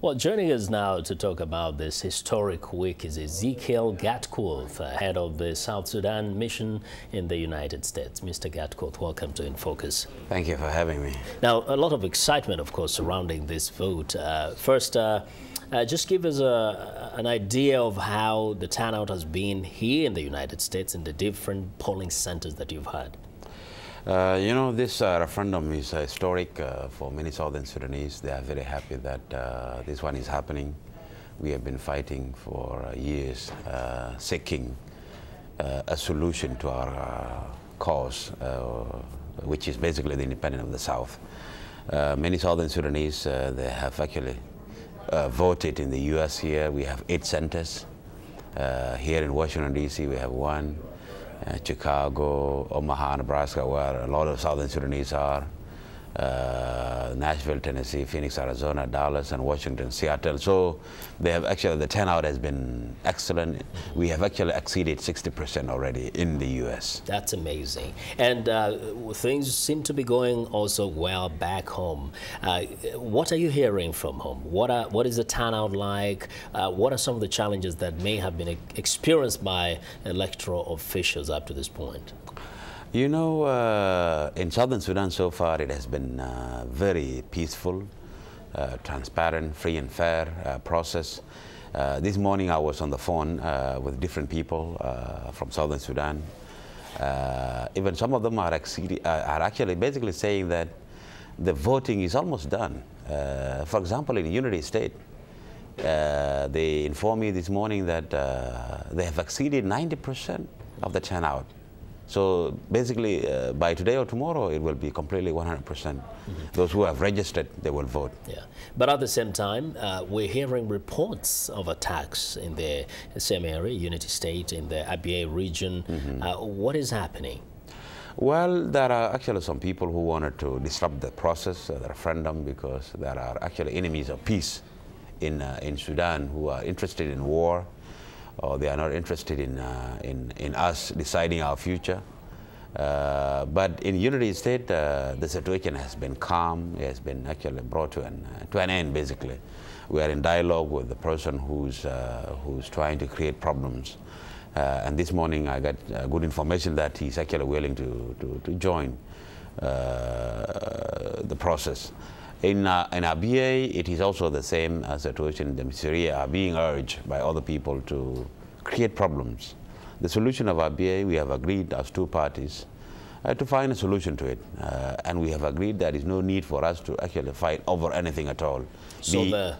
Well, joining us now to talk about this historic week is Ezekiel Gatkuoth, head of the South Sudan Mission in the United States. Mr. Gatkuoth, welcome to In Focus. Thank you for having me. Now, a lot of excitement, of course, surrounding this vote. First, just give us an idea of how the turnout has been here in the United States in the different polling centers that you've had. You know, this referendum is historic for many Southern Sudanese. They are very happy that this one is happening. We have been fighting for years, seeking a solution to our cause, which is basically the independence of the South. Many Southern Sudanese, they have actually voted in the U.S. here. We have 8 centers. Here in Washington, D.C., we have 1. Chicago, Omaha, Nebraska, where a lot of Southern Sudanese are, Nashville, Tennessee, Phoenix, Arizona, Dallas, and Washington, Seattle. So they have actually, the turnout has been excellent. We have actually exceeded 60% already in the U.S. That's amazing. And things seem to be going also well back home. What are you hearing from home? What is the turnout like? What are some of the challenges that may have been experienced by electoral officials up to this point? You know, in Southern Sudan so far, it has been very peaceful, transparent, free and fair process. This morning I was on the phone with different people from Southern Sudan. Even some of them are actually basically saying that the voting is almost done. For example, in Unity State, they informed me this morning that they have exceeded 90% of the turnout. So basically, by today or tomorrow, it will be completely 100%. Those who have registered, they will vote. Yeah, but at the same time, we're hearing reports of attacks in the same area, Unity State, in the Abia region. What is happening? Well, there are actually some people who wanted to disrupt the process, the referendum, because there are actually enemies of peace in Sudan who are interested in war. Or they are not interested in us deciding our future. But in Unity State, the situation has been calm. It has been actually brought to an end, basically. We are in dialogue with the person who's trying to create problems. And this morning I got good information that he's actually willing to join the process. In Abia, it is also the same situation. The Syria are being urged by other people to create problems. The solution of Abia, we have agreed as 2 parties to find a solution to it. And we have agreed there is no need for us to actually fight over anything at all. So the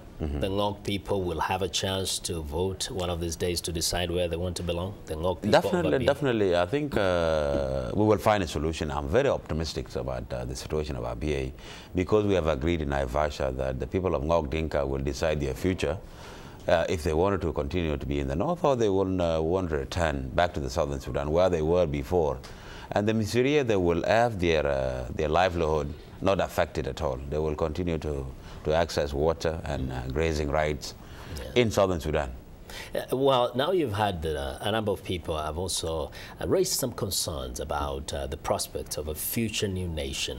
Ngok people will have a chance to vote one of these days to decide where they want to belong? The Ngok people Definitely. I think we will find a solution. I'm very optimistic about the situation of Abia because we have agreed in Naivasha that the people of Ngok Dinka will decide their future if they wanted to continue to be in the north or they will want to return back to the Southern Sudan where they were before. And the Syria, they will have their livelihood not affected at all. They will continue to access water and grazing rights in Southern Sudan. Well, now you've had a number of people have also raised some concerns about the prospect of a future new nation.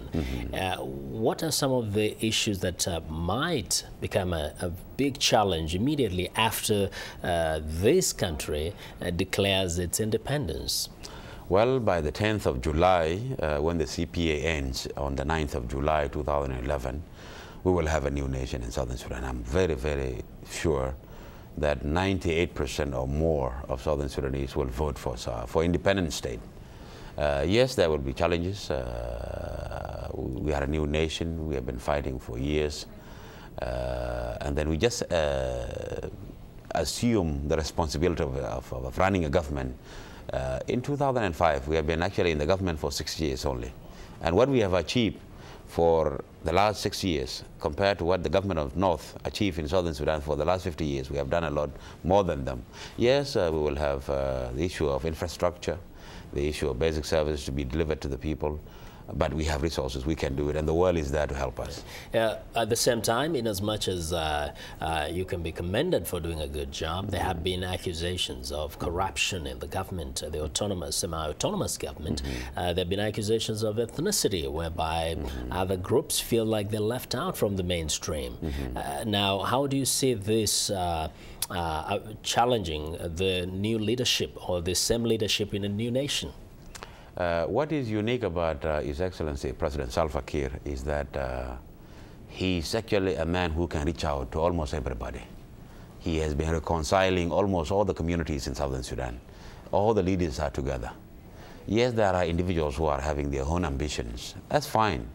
What are some of the issues that might become a big challenge immediately after this country declares its independence? Well, by the 10th of July, when the CPA ends on the 9th of July 2011, we will have a new nation in Southern Sudan. I'm very, very sure that 98% or more of Southern Sudanese will vote for independent state. Yes, there will be challenges. We are a new nation. We have been fighting for years. And then we just assume the responsibility of running a government. In 2005, we have been actually in the government for 6 years only. And what we have achieved for the last 6 years compared to what the government of North achieved in Southern Sudan for the last 50 years, we have done a lot more than them. Yes, we will have the issue of infrastructure, the issue of basic services to be delivered to the people. but we have resources, we can do it, and the world is there to help us. At the same time, in as much as you can be commended for doing a good job, there have been accusations of corruption in the government, the autonomous, semi-autonomous government. There have been accusations of ethnicity, whereby other groups feel like they're left out from the mainstream. Now, how do you see this challenging the new leadership, or the same leadership in a new nation? What is unique about His Excellency President Salva Kiir is that he's actually a man who can reach out to almost everybody. He has been reconciling almost all the communities in Southern Sudan. All the leaders are together. Yes, there are individuals who are having their own ambitions. That's fine.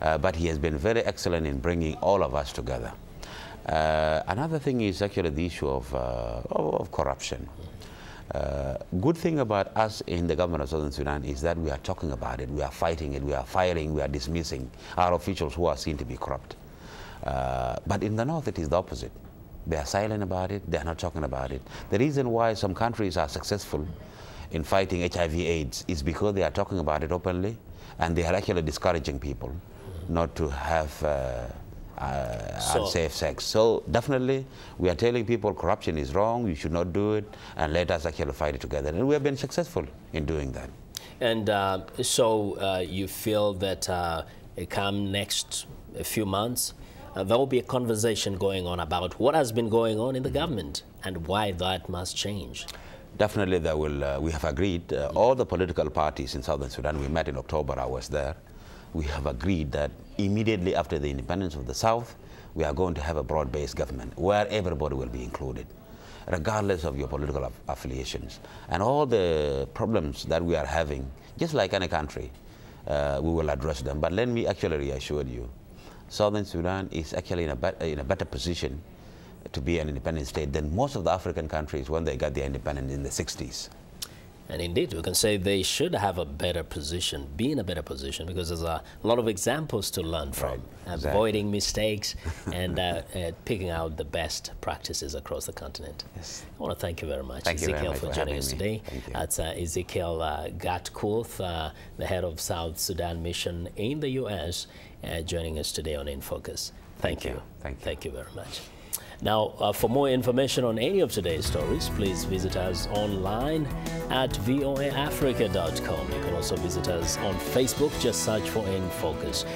But he has been very excellent in bringing all of us together. Another thing is actually the issue of corruption. Good thing about us in the government of Southern Sudan is that we are talking about it, we are fighting it, we are firing, we are dismissing our officials who are seen to be corrupt. But in the north it is the opposite. They are silent about it, they are not talking about it. The reason why some countries are successful in fighting HIV/AIDS is because they are talking about it openly, and they are actually discouraging people not to have unsafe sex. So definitely we are telling people corruption is wrong, you should not do it, and let us actually fight it together. And we have been successful in doing that. And so you feel that come next a few months, there will be a conversation going on about what has been going on in the government and why that must change? Definitely there will, we have agreed, all the political parties in Southern Sudan, we met in October, I was there. We have agreed that immediately after the independence of the South, we are going to have a broad-based government where everybody will be included, regardless of your political affiliations. And all the problems that we are having, just like any country, we will address them. But let me actually reassure you, Southern Sudan is actually in a better position to be an independent state than most of the African countries when they got their independence in the 60s. And indeed, we can say they should have a better position, be in a better position, because there's a lot of examples to learn from, right. Exactly. Avoiding mistakes and picking out the best practices across the continent. Yes. I want to thank you very much, thank Ezekiel, you very much for joining us today. That's Ezekiel Gatkuoth, the head of South Sudan Mission in the U.S., joining us today on In Focus. Thank you. Thank you very much. Now, for more information on any of today's stories, please visit us online at voaafrica.com. You can also visit us on Facebook. Just search for In Focus.